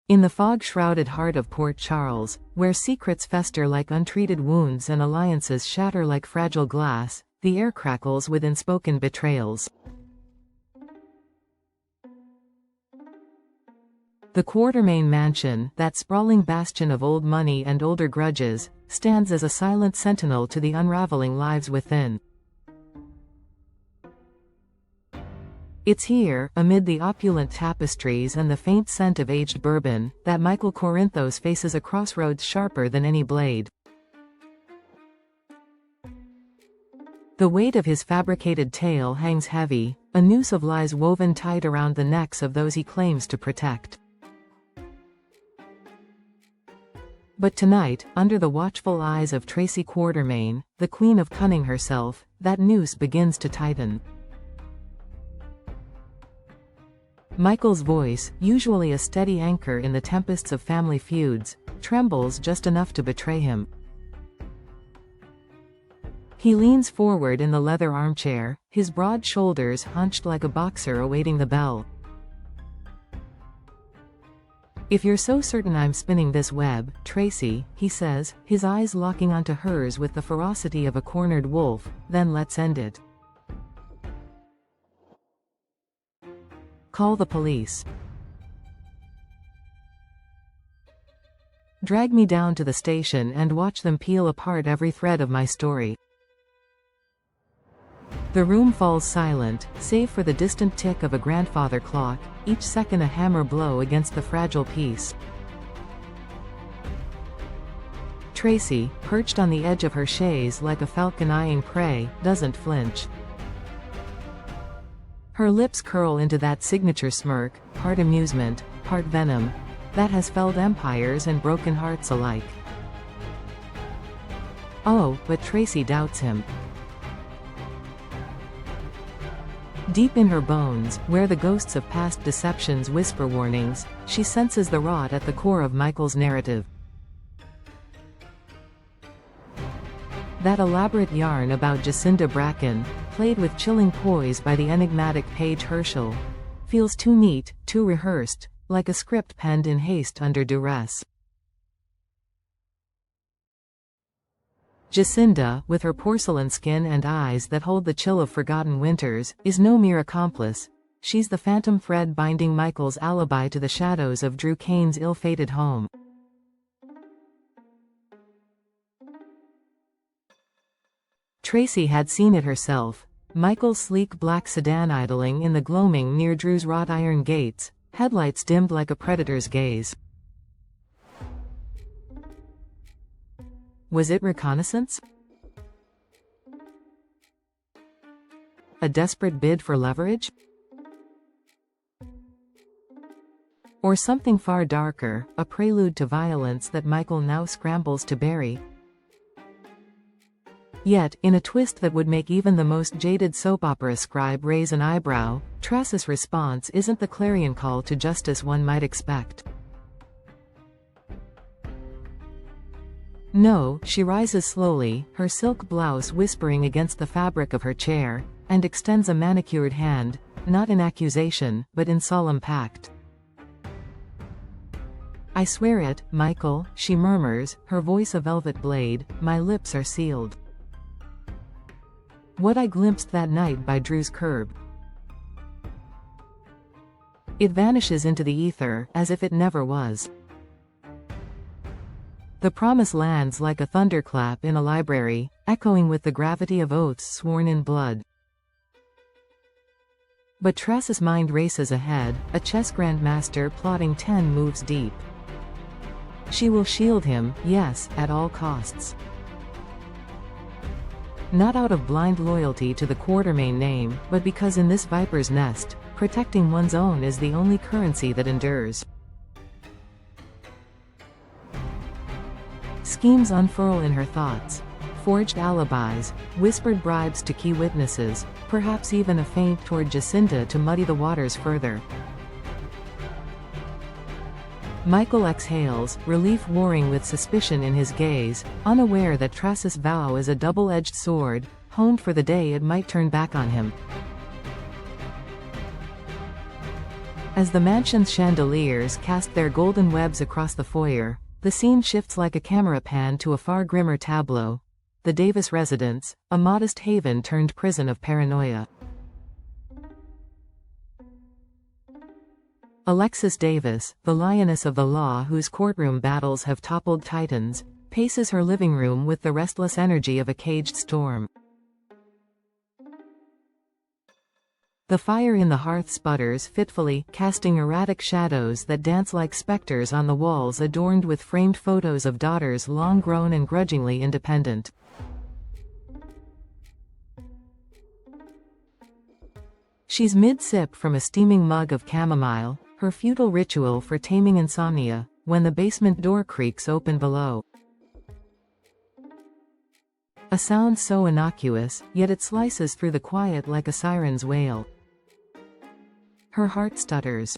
In the fog-shrouded heart of Port Charles, where secrets fester like untreated wounds and alliances shatter like fragile glass, the air crackles with unspoken betrayals. The Quartermain mansion, that sprawling bastion of old money and older grudges, stands as a silent sentinel to the unraveling lives within. It's here, amid the opulent tapestries and the faint scent of aged bourbon, that Michael Corinthos faces a crossroads sharper than any blade. The weight of his fabricated tale hangs heavy, a noose of lies woven tight around the necks of those he claims to protect. But tonight, under the watchful eyes of Tracy Quartermain, the queen of cunning herself, that noose begins to tighten. Michael's voice, usually a steady anchor in the tempests of family feuds, trembles just enough to betray him. He leans forward in the leather armchair, his broad shoulders hunched like a boxer awaiting the bell. "If you're so certain I'm spinning this web, Tracy," he says, his eyes locking onto hers with the ferocity of a cornered wolf, "then let's end it. Call the police. Drag me down to the station and watch them peel apart every thread of my story." The room falls silent, save for the distant tick of a grandfather clock, each second a hammer blow against the fragile peace. Tracy, perched on the edge of her chaise like a falcon eyeing prey, doesn't flinch. Her lips curl into that signature smirk, part amusement, part venom, that has felled empires and broken hearts alike. Oh, but Tracy doubts him. Deep in her bones, where the ghosts of past deceptions whisper warnings, she senses the rot at the core of Michael's narrative. That elaborate yarn about Jacinda Bracken, played with chilling poise by the enigmatic Paige Herschel, feels too neat, too rehearsed, like a script penned in haste under duress. Jacinda, with her porcelain skin and eyes that hold the chill of forgotten winters, is no mere accomplice. She's the phantom thread binding Michael's alibi to the shadows of Drew Kane's ill-fated home. Tracy had seen it herself. Michael's sleek black sedan idling in the gloaming near Drew's wrought iron gates, headlights dimmed like a predator's gaze. Was it reconnaissance? A desperate bid for leverage? Or something far darker, a prelude to violence that Michael now scrambles to bury? Yet, in a twist that would make even the most jaded soap opera scribe raise an eyebrow, Tracy's response isn't the clarion call to justice one might expect. No, she rises slowly, her silk blouse whispering against the fabric of her chair, and extends a manicured hand, not in accusation, but in solemn pact. "I swear it, Michael," she murmurs, her voice a velvet blade, "my lips are sealed." What I glimpsed that night by Drew's curb. It vanishes into the ether, as if it never was. The promise lands like a thunderclap in a library, echoing with the gravity of oaths sworn in blood. But Tracy's mind races ahead, a chess grandmaster plotting 10 moves deep. She will shield him, yes, at all costs. Not out of blind loyalty to the Quartermain name, but because in this viper's nest, protecting one's own is the only currency that endures. Schemes unfurl in her thoughts. Forged alibis, whispered bribes to key witnesses, perhaps even a feint toward Jacinda to muddy the waters further. Michael exhales, relief warring with suspicion in his gaze, unaware that Tracy's vow is a double-edged sword, honed for the day it might turn back on him. As the mansion's chandeliers cast their golden webs across the foyer, the scene shifts like a camera pan to a far grimmer tableau. The Davis residence, a modest haven turned prison of paranoia. Alexis Davis, the lioness of the law whose courtroom battles have toppled titans, paces her living room with the restless energy of a caged storm. The fire in the hearth sputters fitfully, casting erratic shadows that dance like specters on the walls adorned with framed photos of daughters long grown and grudgingly independent. She's mid-sip from a steaming mug of chamomile, her futile ritual for taming insomnia, when the basement door creaks open below. A sound so innocuous, yet it slices through the quiet like a siren's wail. Her heart stutters.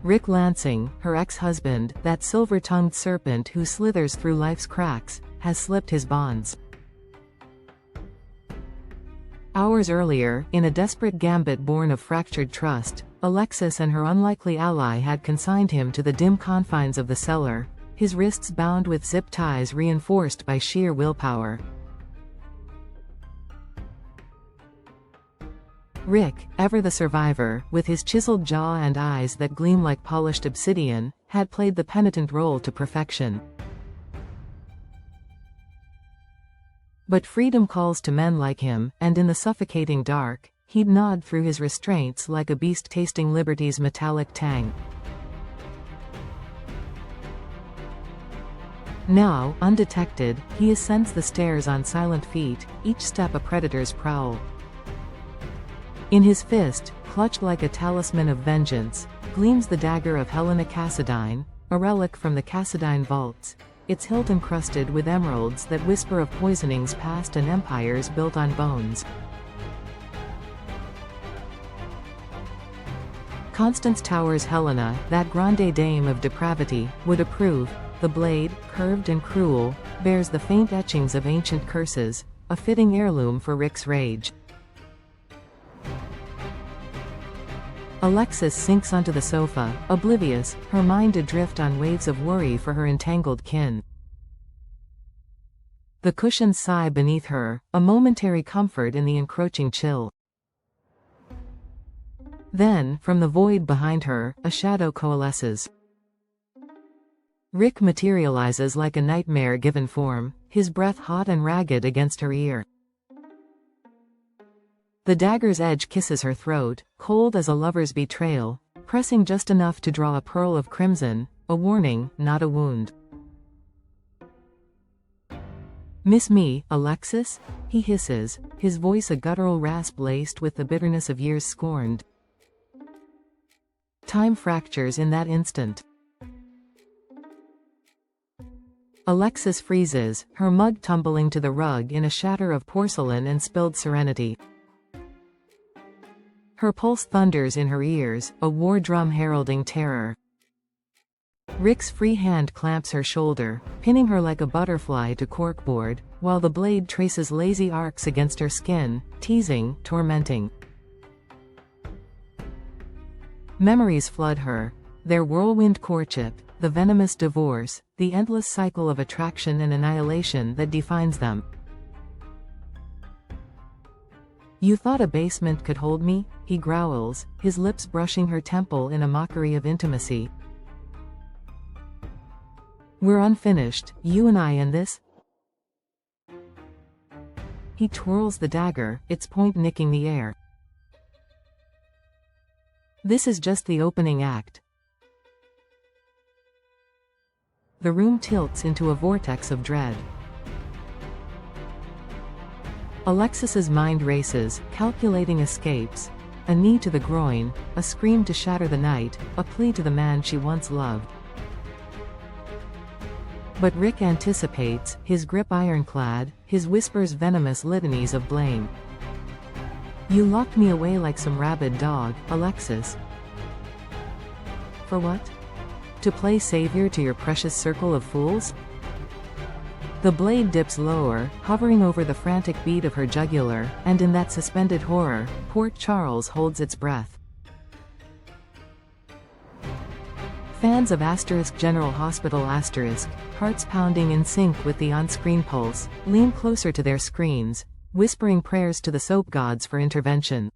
Rick Lansing, her ex-husband, that silver-tongued serpent who slithers through life's cracks, has slipped his bonds. Hours earlier, in a desperate gambit born of fractured trust, Alexis and her unlikely ally had consigned him to the dim confines of the cellar, his wrists bound with zip ties reinforced by sheer willpower. Rick, ever the survivor, with his chiseled jaw and eyes that gleam like polished obsidian, had played the penitent role to perfection. But freedom calls to men like him, and in the suffocating dark, he'd nod through his restraints like a beast tasting liberty's metallic tang. Now, undetected, he ascends the stairs on silent feet, each step a predator's prowl. In his fist, clutched like a talisman of vengeance, gleams the dagger of Helena Cassadine, a relic from the Cassadine vaults, its hilt encrusted with emeralds that whisper of poisonings past and empires built on bones. Constance Towers' Helena, that grande dame of depravity, would approve. The blade, curved and cruel, bears the faint etchings of ancient curses, a fitting heirloom for Rick's rage. Alexis sinks onto the sofa, oblivious, her mind adrift on waves of worry for her entangled kin. The cushions sigh beneath her, a momentary comfort in the encroaching chill. Then, from the void behind her, a shadow coalesces. Rick materializes like a nightmare given form, his breath hot and ragged against her ear. The dagger's edge kisses her throat, cold as a lover's betrayal, pressing just enough to draw a pearl of crimson, a warning, not a wound. "Miss me, Alexis?" he hisses, his voice a guttural rasp laced with the bitterness of years scorned. Time fractures in that instant. Alexis freezes, her mug tumbling to the rug in a shatter of porcelain and spilled serenity. Her pulse thunders in her ears, a war drum heralding terror. Rick's free hand clamps her shoulder, pinning her like a butterfly to corkboard, while the blade traces lazy arcs against her skin, teasing, tormenting. Memories flood her. Their whirlwind courtship, the venomous divorce, the endless cycle of attraction and annihilation that defines them. "You thought a basement could hold me?" he growls, his lips brushing her temple in a mockery of intimacy. "We're unfinished, you and I and this." He twirls the dagger, its point nicking the air. "This is just the opening act." The room tilts into a vortex of dread. Alexis's mind races, calculating escapes. A knee to the groin, a scream to shatter the night, a plea to the man she once loved. But Rick anticipates, his grip ironclad, his whispers venomous litanies of blame. "You locked me away like some rabid dog, Alexis. For what? To play savior to your precious circle of fools?" The blade dips lower, hovering over the frantic beat of her jugular, and in that suspended horror, Port Charles holds its breath. Fans of General Hospital hearts pounding in sync with the on-screen pulse, lean closer to their screens, whispering prayers to the soap gods for intervention.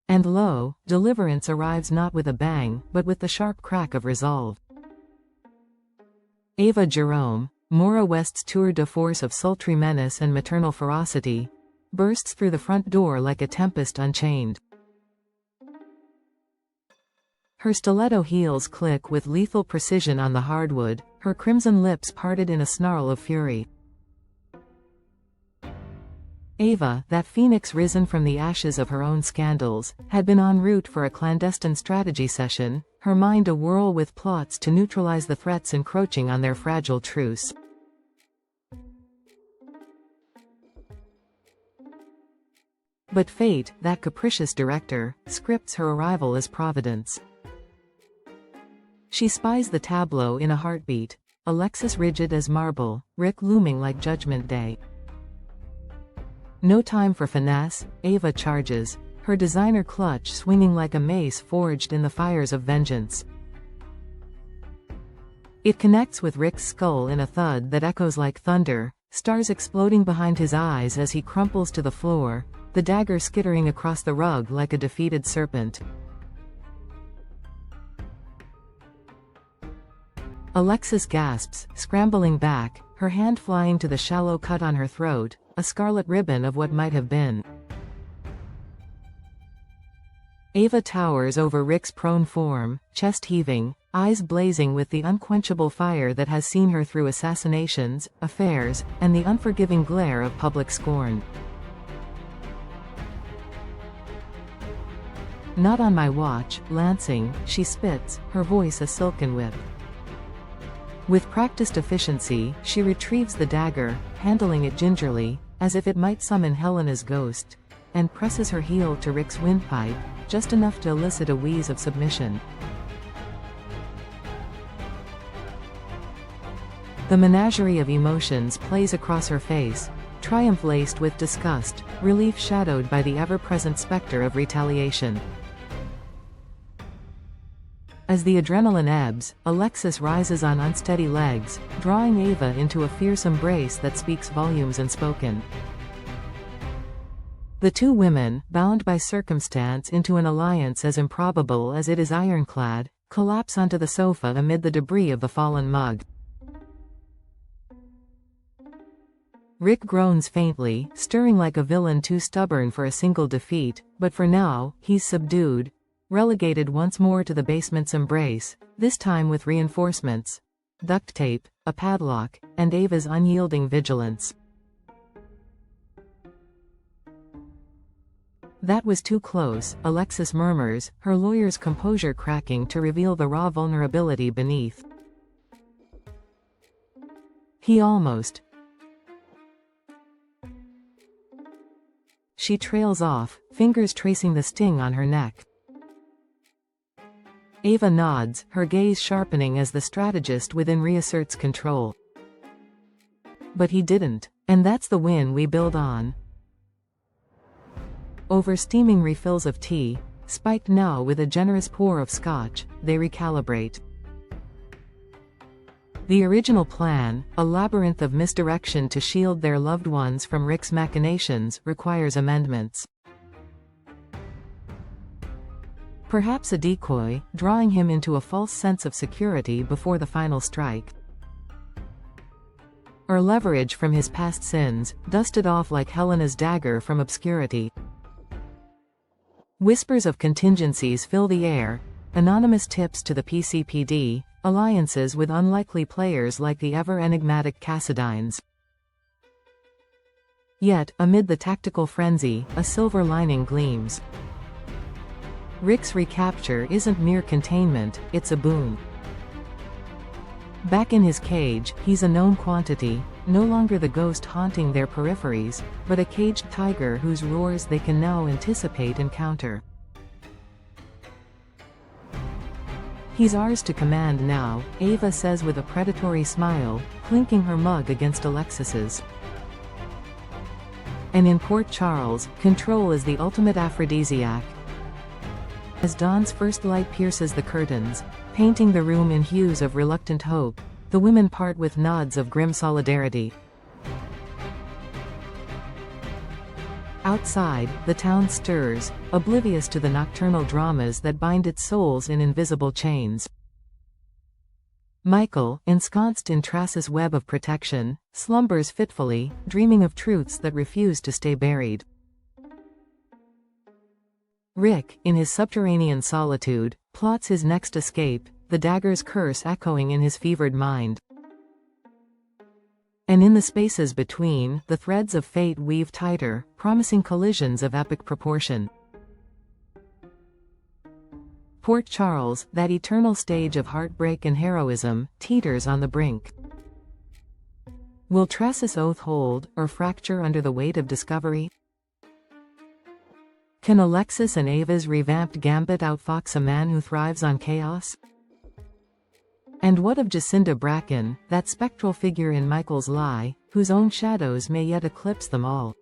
And lo, deliverance arrives not with a bang, but with the sharp crack of resolve. Ava Jerome, Maura West's tour de force of sultry menace and maternal ferocity, bursts through the front door like a tempest unchained. Her stiletto heels click with lethal precision on the hardwood, her crimson lips parted in a snarl of fury. Ava, that phoenix risen from the ashes of her own scandals, had been en route for a clandestine strategy session, her mind awhirl with plots to neutralize the threats encroaching on their fragile truce. But fate, that capricious director, scripts her arrival as providence. She spies the tableau in a heartbeat, Alexis rigid as marble, Rick looming like Judgment Day. No time for finesse, Ava charges, her designer clutch swinging like a mace forged in the fires of vengeance. It connects with Rick's skull in a thud that echoes like thunder, stars exploding behind his eyes as he crumples to the floor, the dagger skittering across the rug like a defeated serpent. Alexis gasps, scrambling back, her hand flying to the shallow cut on her throat, a scarlet ribbon of what might have been. Ava towers over Rick's prone form, chest heaving, eyes blazing with the unquenchable fire that has seen her through assassinations, affairs, and the unforgiving glare of public scorn. Not on my watch, Lansing, she spits, her voice a silken whip. With practiced efficiency, she retrieves the dagger, handling it gingerly, as if it might summon Helena's ghost, and presses her heel to Rick's windpipe, just enough to elicit a wheeze of submission. The menagerie of emotions plays across her face, triumph laced with disgust, relief shadowed by the ever-present specter of retaliation. As the adrenaline ebbs, Alexis rises on unsteady legs, drawing Ava into a fierce embrace that speaks volumes unspoken. The two women, bound by circumstance into an alliance as improbable as it is ironclad, collapse onto the sofa amid the debris of the fallen mug. Rick groans faintly, stirring like a villain too stubborn for a single defeat, but for now, he's subdued, relegated once more to the basement's embrace, this time with reinforcements, duct tape, a padlock, and Ava's unyielding vigilance. That was too close, Alexis murmurs, her lawyer's composure cracking to reveal the raw vulnerability beneath. He almost. She trails off, fingers tracing the sting on her neck. Ava nods, her gaze sharpening as the strategist within reasserts control. But he didn't. And that's the win we build on. Over steaming refills of tea, spiked now with a generous pour of scotch, they recalibrate. The original plan, a labyrinth of misdirection to shield their loved ones from Rick's machinations, requires amendments. Perhaps a decoy, drawing him into a false sense of security before the final strike. Or leverage from his past sins, dusted off like Helena's dagger from obscurity. Whispers of contingencies fill the air, anonymous tips to the PCPD, alliances with unlikely players like the ever-enigmatic Cassidines. Yet, amid the tactical frenzy, a silver lining gleams. Rick's recapture isn't mere containment, it's a boon. Back in his cage, he's a known quantity, no longer the ghost haunting their peripheries, but a caged tiger whose roars they can now anticipate and counter. He's ours to command now, Ava says with a predatory smile, clinking her mug against Alexis's. And in Port Charles, control is the ultimate aphrodisiac. As dawn's first light pierces the curtains, painting the room in hues of reluctant hope, the women part with nods of grim solidarity. Outside, the town stirs, oblivious to the nocturnal dramas that bind its souls in invisible chains. Michael, ensconced in Trass's web of protection, slumbers fitfully, dreaming of truths that refuse to stay buried. Rick, in his subterranean solitude, plots his next escape, the dagger's curse echoing in his fevered mind. And in the spaces between, the threads of fate weave tighter, promising collisions of epic proportion. Port Charles, that eternal stage of heartbreak and heroism, teeters on the brink. Will Trass's oath hold, or fracture under the weight of discovery? Can Alexis and Ava's revamped gambit outfox a man who thrives on chaos? And what of Jacinda Bracken, that spectral figure in Michael's lie, whose own shadows may yet eclipse them all?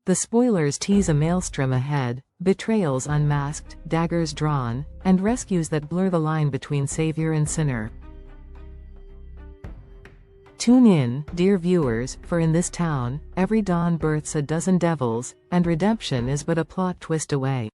The spoilers tease a maelstrom ahead, betrayals unmasked, daggers drawn, and rescues that blur the line between savior and sinner. Tune in, dear viewers, for in this town, every dawn births a dozen devils, and redemption is but a plot twist away.